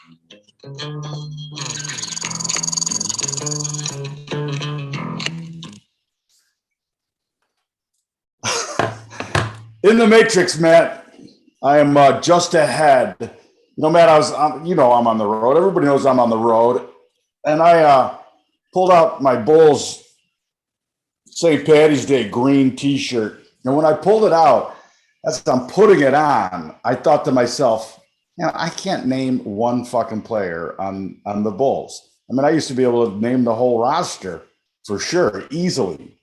In the Matrix, Matt. I am just ahead. Matt, I'm on the road. Everybody knows I'm on the road. And I pulled out my Bulls St. Patty's Day green t-shirt. And when I pulled it out, as I'm putting it on, I thought to myself, I can't name one fucking player on the Bulls. I mean, I used to be able to name the whole roster for sure, easily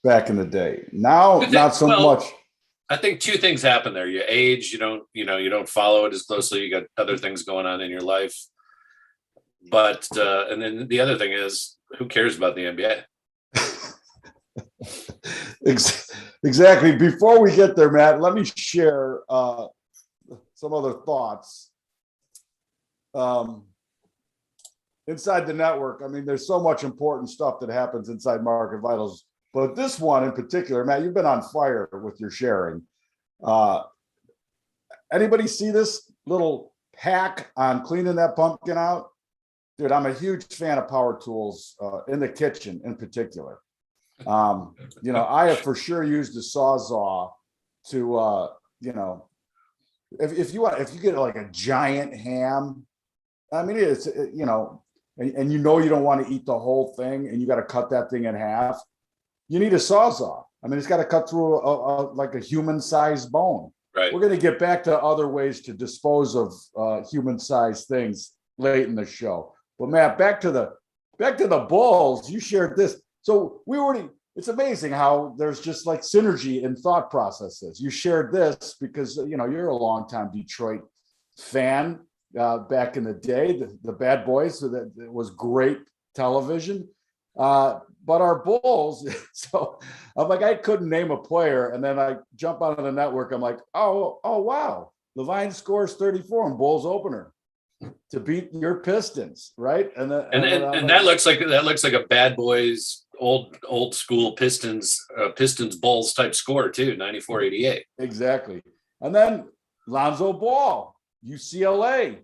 back in the day. Now, not so much. I think two things happen there. You age, you don't follow it as closely. You got other things going on in your life. But and then the other thing is, who cares about the NBA? Exactly. Before we get there, Matt, let me share some other thoughts. Inside the network, I mean, there's so much important stuff that happens inside Market Vitals. But this one in particular, Matt, you've been on fire with your sharing. Anybody see this little hack on cleaning that pumpkin out? Dude, I'm a huge fan of power tools in the kitchen in particular. I have for sure used a Sawzall to, if you get like a giant ham, I mean, it's, and you don't want to eat the whole thing and you got to cut that thing in half. You need a Sawzall. I mean, it's got to cut through like a human-sized bone. Right. We're going to get back to other ways to dispose of human-sized things late in the show. But Matt, back to the Bulls. You shared this, so it's amazing how there's just like synergy in thought processes. You shared this because you're a longtime Detroit fan back in the day. The Bad Boys, so that it was great television. But our Bulls, so I'm like, I couldn't name a player. And then I jump onto the network. I'm like, oh, wow. Levine scores 34 in Bulls opener to beat your Pistons, right? And that looks like a Bad Boys old school Pistons Bulls type score too, 94-88. Exactly. And then Lonzo Ball, UCLA.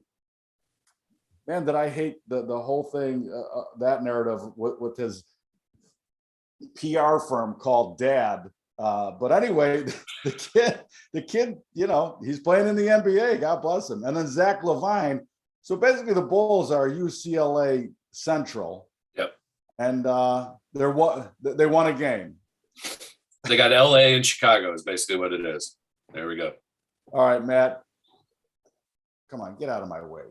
Man, did I hate the whole thing, that narrative with his PR firm called Dad. But anyway, the kid, he's playing in the NBA. God bless him. And then Zach LaVine. So basically, the Bulls are UCLA Central. Yep. And they won a game. They got LA and Chicago is basically what it is. There we go. All right, Matt. Come on, get out of my way.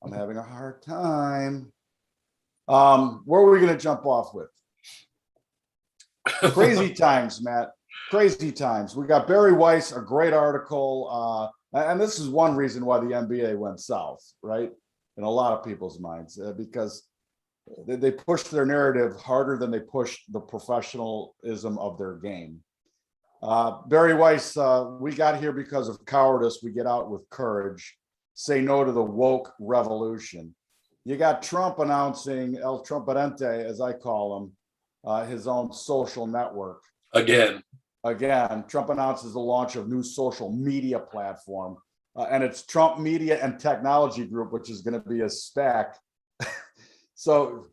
I'm having a hard time. Where are we going to jump off with? Crazy times, Matt. Crazy times. We got Barry Weiss, a great article. And this is one reason why the NBA went south, right? In a lot of people's minds, because they pushed their narrative harder than they pushed the professionalism of their game. Barry Weiss, we got here because of cowardice. We get out with courage. Say no to the woke revolution. You got Trump announcing El Trumpidente, as I call him, his own social network. Again, Trump announces the launch of new social media platform, and it's Trump Media and Technology Group, which is going to be a SPAC. So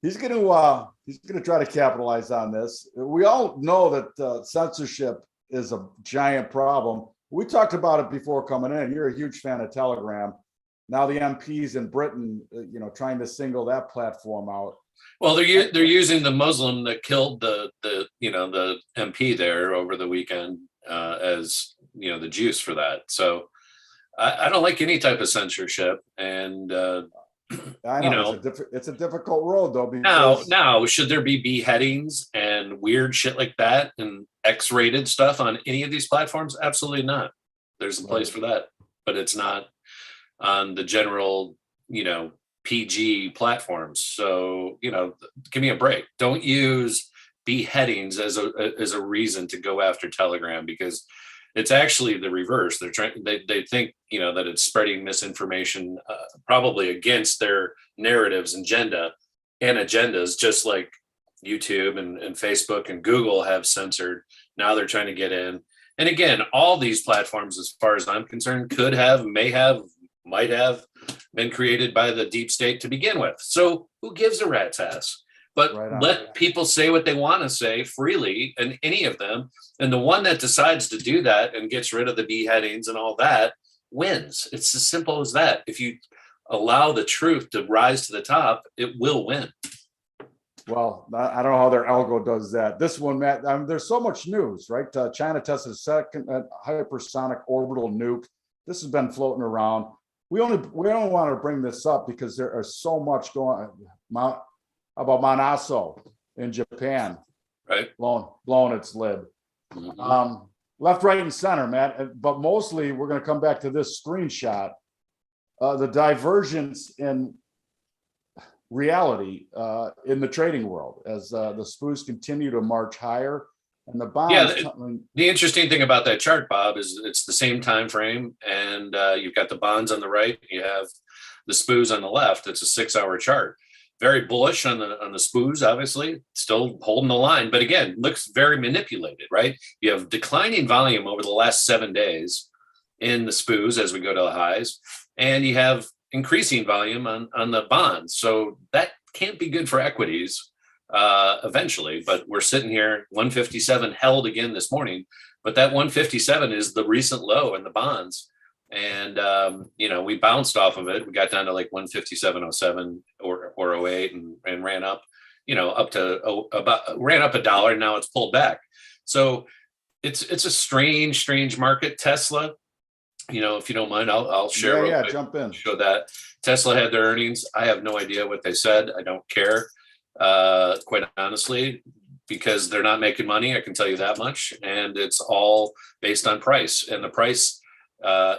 he's going to try to capitalize on this. We all know that censorship is a giant problem. We talked about it before coming in. You're a huge fan of Telegram. Now the MPs in Britain, trying to single that platform out. Well, they're using the Muslim that killed the MP there over the weekend as the juice for that. So I don't like any type of censorship, and I know, it's a difficult road though. Because now should there be beheadings and weird shit like that and X-rated stuff on any of these platforms? Absolutely not. There's a place for that, but it's not on the general, PG platforms. So, give me a break. Don't use beheadings as a reason to go after Telegram, because it's actually the reverse. They think, that it's spreading misinformation, probably against their narratives and agendas, just like YouTube and Facebook and Google have censored. Now they're trying to get in. And again, all these platforms, as far as I'm concerned, may have might have been created by the deep state to begin with. So who gives a rat's ass? But Right on. let people say what they want to say freely, and any of them. And the one that decides to do that and gets rid of the beheadings and all that wins. It's as simple as that. If you allow the truth to rise to the top, it will win. Well, I don't know how their algo does that. This one, Matt, there's so much news, right? China tested a second hypersonic orbital nuke. This has been floating around. We only want to bring this up because there is so much going on. How about Manaso in Japan? Right. Blowing its lid. Mm-hmm. Left, right, and center, Matt. But mostly we're going to come back to this screenshot. The divergence in reality in the trading world as the SPOOs continue to march higher and the bonds. Yeah, the interesting thing about that chart, Bob, is it's the same time frame, and you've got the bonds on the right, you have the SPOOs on the left. It's a 6-hour chart. Very bullish on the SPOOs, obviously, still holding the line, but again, looks very manipulated, right? You have declining volume over the last 7 days in the SPOOs as we go to the highs, and you have increasing volume on the bonds. So that can't be good for equities eventually, but we're sitting here, 157 held again this morning, but that 157 is the recent low in the bonds. And, we bounced off of it. We got down to like 157.07 or 08 and ran up, up to ran up $1. And now it's pulled back. So it's a strange market. Tesla, if you don't mind, I'll share. Yeah, jump in. Show that Tesla had their earnings. I have no idea what they said. I don't care, quite honestly, because they're not making money. I can tell you that much. And it's all based on price. And the price,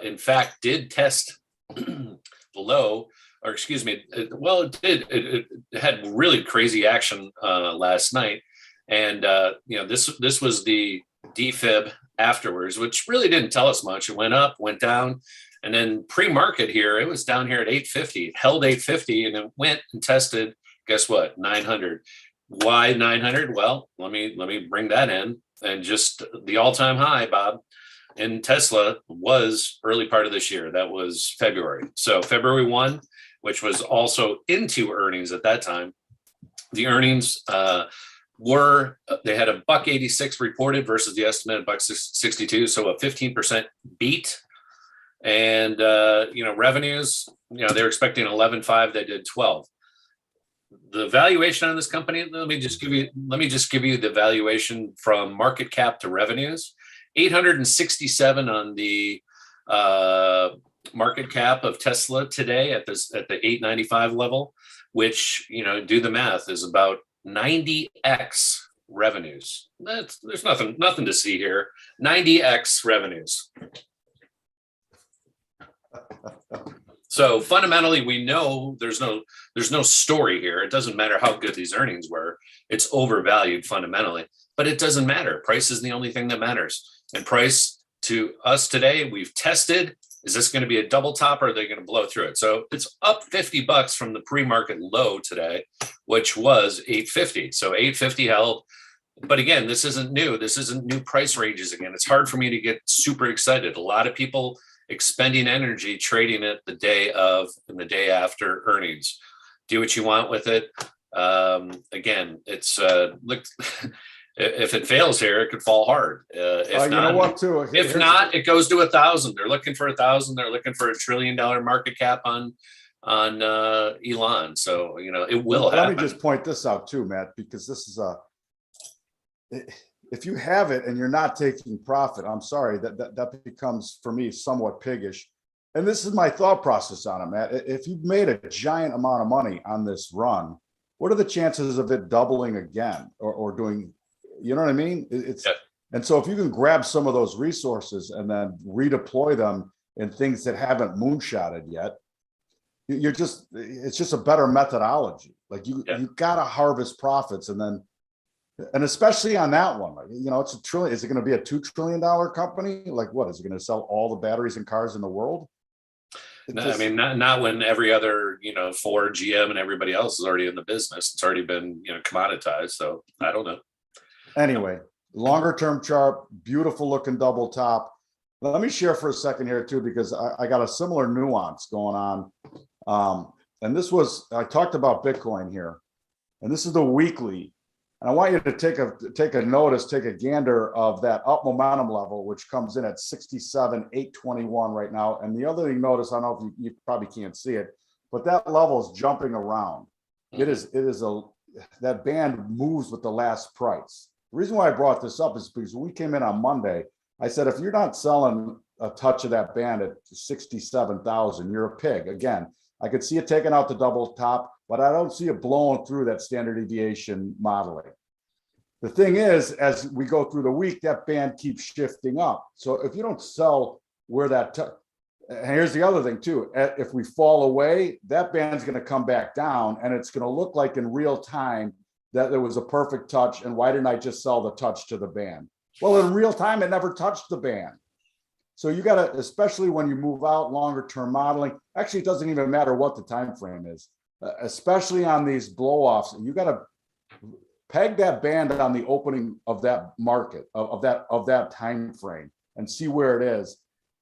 in fact, did test the low, or excuse me. It did. It had really crazy action last night. And, this was the defib afterwards, which really didn't tell us much. It went up, went down, and then pre-market here, it was down here at 850. It held 850 and it went and tested, guess what, 900. Why 900? Well, let me bring that in. And just the all-time high, Bob, in Tesla was early part of this year. That was February. So February 1, which was also into earnings at that time. The earnings they had a $1.86 reported versus the estimated $1.62, so a 15% beat. And revenues, they're expecting 11.5, they did 12. The valuation on this company, let me just give you the valuation from market cap to revenues. 867 on the market cap of Tesla today at the 895 level, which do the math, is about 90x revenues. There's nothing to see here. 90x revenues. So fundamentally, we know there's no story here. It doesn't matter how good these earnings were. It's overvalued fundamentally, but it doesn't matter. Price is the only thing that matters. And price to us today, we've tested. Is this going to be a double top, or are they going to blow through it? So it's up $50 from the pre-market low today, which was 850. So 850 held. But again, this isn't new. This isn't new price ranges again. It's hard for me to get super excited. A lot of people expending energy trading it the day of and the day after earnings. Do what you want with it. Again, it's look. If it fails here, it could fall hard. If not, it goes to 1,000. They're looking for 1,000. They're looking for $1 trillion market cap on Elon. So it will happen. Let me just point this out too, Matt, because this is if you have it and you're not taking profit, I'm sorry, that becomes for me somewhat piggish. And this is my thought process on it, Matt. If you've made a giant amount of money on this run, what are the chances of it doubling again or doing? You know what I mean? And so if you can grab some of those resources and then redeploy them in things that haven't moonshotted yet, it's just a better methodology. Like you got to harvest profits and especially on that one, it's $1 trillion. Is it going to be a $2 trillion company? Like what, is it going to sell all the batteries and cars in the world? Not when every other, Ford, GM and everybody else is already in the business. It's already been, commoditized. So I don't know. Anyway, longer term chart, beautiful looking double top. Let me share for a second here too, because I got a similar nuance going on. And this was, I talked about Bitcoin here, and this is the weekly. And I want you to take a notice, take a gander of that up momentum level, which comes in at 67,821 right now. And the other thing, notice, I don't know if you probably can't see it, but that level is jumping around. That band moves with the last price. The reason why I brought this up is because when we came in on Monday, I said, if you're not selling a touch of that band at 67,000, you're a pig. Again, I could see it taking out the double top, but I don't see it blowing through that standard deviation modeling. The thing is, as we go through the week, that band keeps shifting up. So if you don't sell where and here's the other thing too, if we fall away, that band's going to come back down, and it's going to look like in real time that there was a perfect touch. And why didn't I just sell the touch to the band? Well, in real time, it never touched the band. So you got to, especially when you move out longer term modeling, actually, it doesn't even matter what the time frame is, especially on these blow-offs. You got to peg that band on the opening of that market, of that time frame, and see where it is.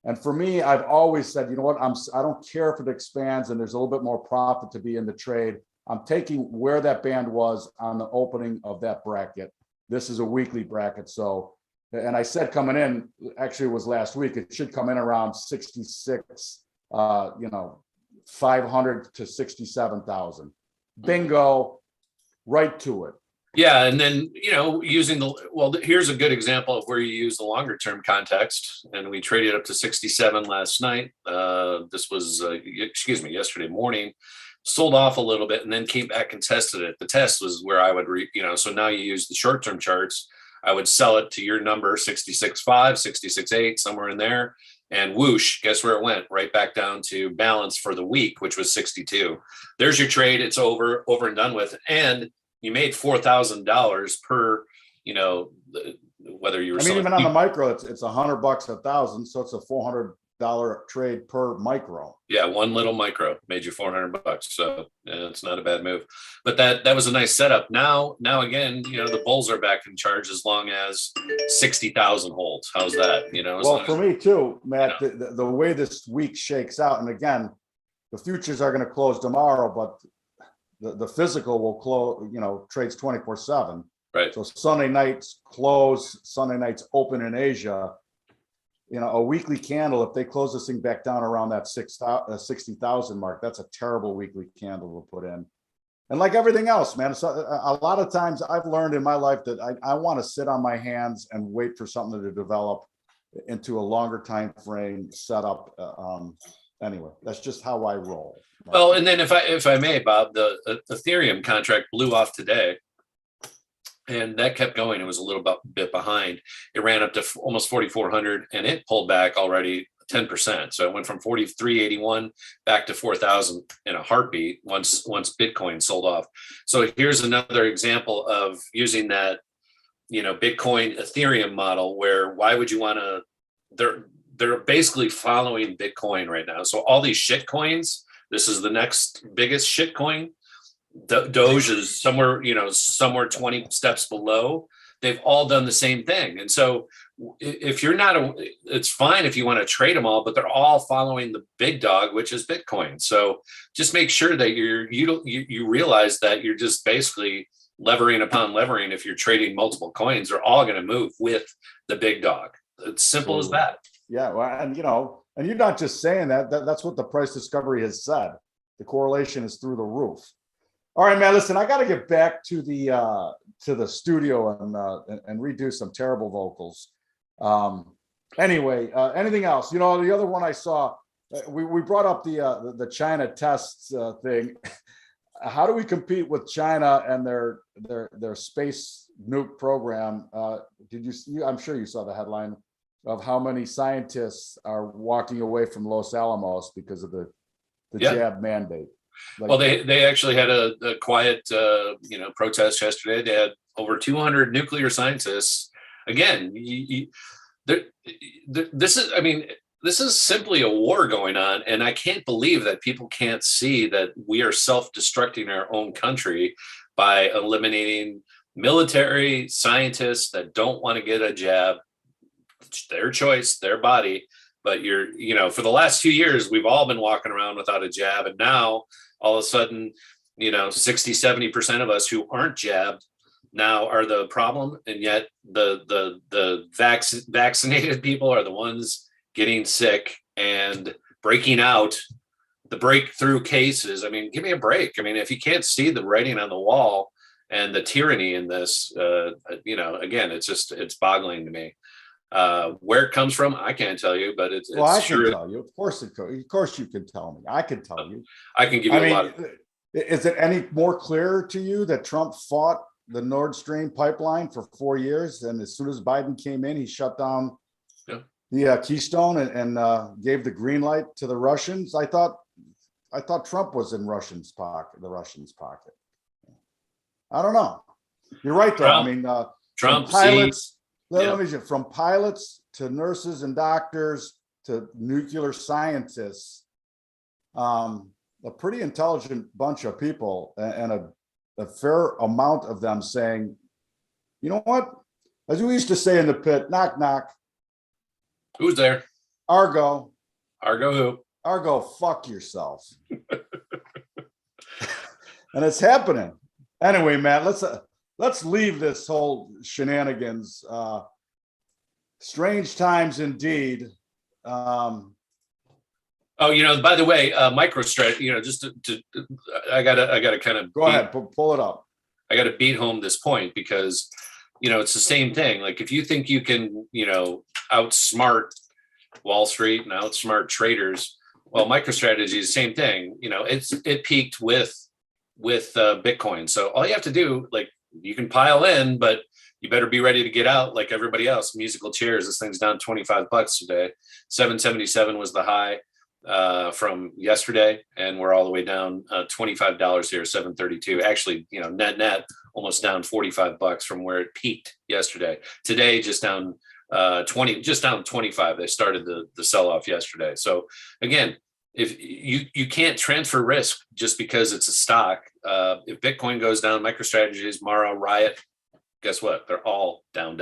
And for me, I've always said, you know what, I don't care if it expands and there's a little bit more profit to be in the trade. I'm taking where that band was on the opening of that bracket. This is a weekly bracket, so. And I said coming in, actually it was last week, it should come in around 66, 500 to 67,000. Bingo, right to it. Yeah, and then using here's a good example of where you use the longer term context, and we traded up to 67 last night. This was yesterday morning, sold off a little bit, and then came back and tested it. The test was where I would so now you use the short term charts. I would sell it to your number 66.5, 66.8, somewhere in there, and whoosh, guess where it went? Right back down to balance for the week, which was 62. There's your trade. It's over and done with. And you made $4,000 per, whether you were selling. Even on the micro, it's $100 1,000, so it's a $400 trade per micro. Yeah, one little micro made you $400, so it's not a bad move. But that was a nice setup. Now again, the bulls are back in charge as long as 60,000 holds. How's that? Well, for me too, Matt. The way this week shakes out, and again, the futures are going to close tomorrow, but the physical will close. Trades 24/7. Right. So Sunday nights close, Sunday nights open in Asia. A weekly candle, if they close this thing back down around that 60,000 mark, that's a terrible weekly candle to put in. And like everything else, man, a lot of times I've learned in my life that I want to sit on my hands and wait for something to develop into a longer time frame setup. Anyway, that's just how I roll. Well, and then if I may, Bob, the Ethereum contract blew off today. And that kept going. It was a little bit behind. It ran up to almost 4,400, and it pulled back already 10%. So it went from 43.81 back to 4,000 in a heartbeat once Bitcoin sold off. So here's another example of using that, Bitcoin Ethereum model, where why would you want to? They're basically following Bitcoin right now. So all these shit coins, this is the next biggest shit coin. Doge is somewhere 20 steps below. They've all done the same thing. And so if you're not, it's fine if you want to trade them all, but they're all following the big dog, which is Bitcoin. So just make sure that you realize that you're just basically levering upon levering. If you're trading multiple coins, they're all going to move with the big dog. It's simple as that. Yeah. Well, and you're not just saying that's what the price discovery has said. The correlation is through the roof. All right, man. Listen, I got to get back to the studio and redo some terrible vocals. Anyway, anything else? The other one I saw, we brought up the China tests thing. How do we compete with China and their space nuke program? Did you see? I'm sure you saw the headline of how many scientists are walking away from Los Alamos because of the jab mandate. Well, they actually had a quiet, protest yesterday. They had over 200 nuclear scientists. Again, this is simply a war going on, and I can't believe that people can't see that we are self-destructing our own country by eliminating military scientists that don't want to get a jab, their choice, their body. But for the last 2 years, we've all been walking around without a jab. And now all of a sudden, 60-70% of us who aren't jabbed now are the problem. And yet the vaccinated people are the ones getting sick and breaking out, the breakthrough cases. I mean, give me a break. I mean, if you can't see the writing on the wall and the tyranny in this, again, it's boggling to me. Where it comes from, I can't tell you, but it's Well, I sure, can tell you. Of course you can tell me. I can tell you. I can give you a lot. Is it any more clear to you that Trump fought the Nord Stream pipeline for 4 years, and as soon as Biden came in, he shut down the Keystone and gave the green light to the Russians? I thought Trump was in the Russians' pocket. I don't know. You're right, though. Trump, I mean, Trump pilots. Let me just, from pilots to nurses and doctors to nuclear scientists, a pretty intelligent bunch of people, and a fair amount of them saying, you know what? As we used to say in the pit, knock, knock. Who's there? Argo. Argo who? Argo, fuck yourself. And it's happening. Anyway, Matt, let's leave this whole shenanigans. Strange times indeed. Oh, by the way, MicroStrategy, just I gotta kind of go ahead, pull it up. I gotta beat home this point because, it's the same thing. Like if you think you can, outsmart Wall Street and outsmart traders, well, MicroStrategy is the same thing. It peaked with Bitcoin. So all you have to do, like, you can pile in, but you better be ready to get out like everybody else. Musical chairs. This thing's down $25 today. 777 was the high from yesterday, and we're all the way down $25 here, 732. Actually, net almost down $45 from where it peaked yesterday. Today, just down 25. They started the sell off yesterday. So again, if you can't transfer risk just because it's a stock. If Bitcoin goes down, MicroStrategy, Mara, RIOT, guess what? They're all down.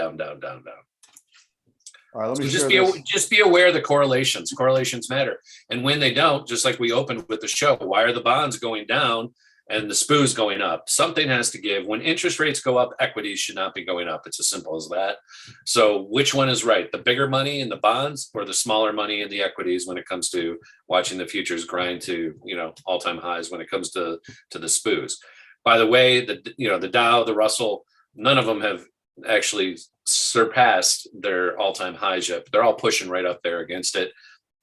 All right, let me just be aware of the correlations. Correlations matter. And when they don't, just like we opened with the show, why are the bonds going down and the SPOOs going up? Something has to give. When interest rates go up, equities should not be going up. It's as simple as that. So which one is right? The bigger money in the bonds or the smaller money in the equities when it comes to watching the futures grind to, all-time highs when it comes to the SPOOs? By the way, the Dow, the Russell, none of them have actually surpassed their all-time highs yet. They're all pushing right up there against it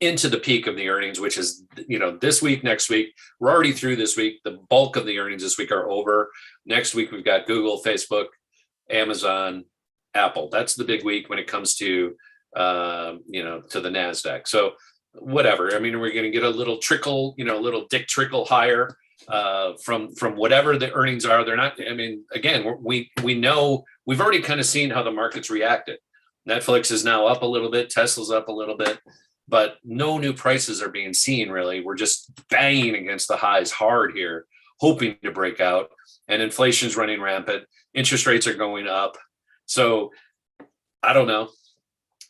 into the peak of the earnings, which is, this week, next week. We're already through this week. The bulk of the earnings this week are over. Next week, we've got Google, Facebook, Amazon, Apple. That's the big week when it comes to, to the NASDAQ. So whatever. I mean, we're going to get a little trickle, little dick trickle higher from whatever the earnings are. They're not, I mean, again, we know, we've already kind of seen how the market's reacted. Netflix is now up a little bit. Tesla's up a little bit, but no new prices are being seen really. We're just banging against the highs hard here, hoping to break out, and inflation's running rampant. Interest rates are going up. So I don't know.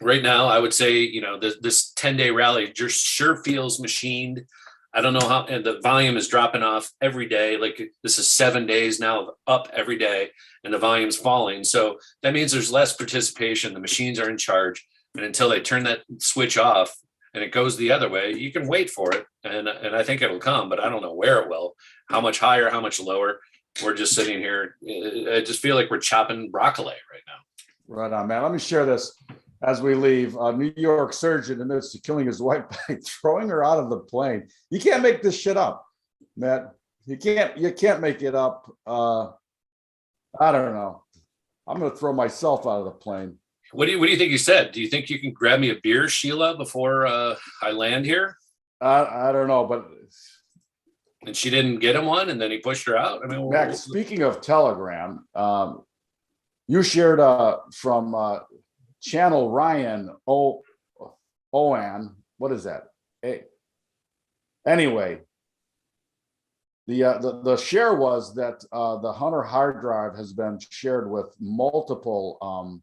Right now, I would say, this 10-day rally just sure feels machined. I don't know how, and the volume is dropping off every day. Like this is 7 days now up every day, and the volume's falling. So that means there's less participation. The machines are in charge, and until they turn that switch off and it goes the other way, you can wait for it, and I think it'll come, but I don't know where it will. How much higher? How much lower? We're just sitting here. I just feel like we're chopping broccoli right now. Right on, man. Let me share this. As we leave, a New York surgeon admits to killing his wife by throwing her out of the plane. You can't make this shit up, Matt. You can't make it up. I don't know. I'm going to throw myself out of the plane. What do you think he said? Do you think you can grab me a beer, Sheila, before I land here? I don't know, but. And she didn't get him one, and then he pushed her out. I mean, Max, speaking of Telegram, you shared from Channel Ryan Oan. What is that? Hey. Anyway, the share was that the Hunter hard drive has been shared with multiple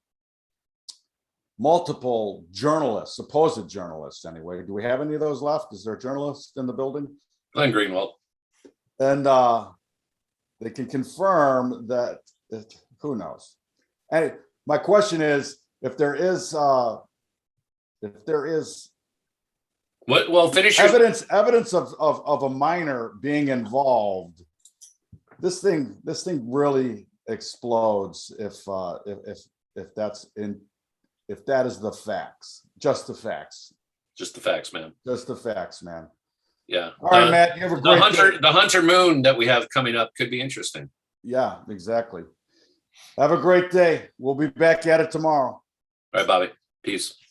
multiple journalists, supposed journalists anyway. Do we have any of those left? Is there a journalist in the building? Glenn Greenwald. And they can confirm that, who knows? And my question is, if there is What? Well, finish your. evidence of a minor being involved, this thing really explodes if that is the facts, just the facts. Just the facts, man. Just the facts, man. Yeah. All right, Matt. You have a great day. The Hunter Moon that we have coming up could be interesting. Yeah, exactly. Have a great day. We'll be back at it tomorrow. All right, Bobby. Peace.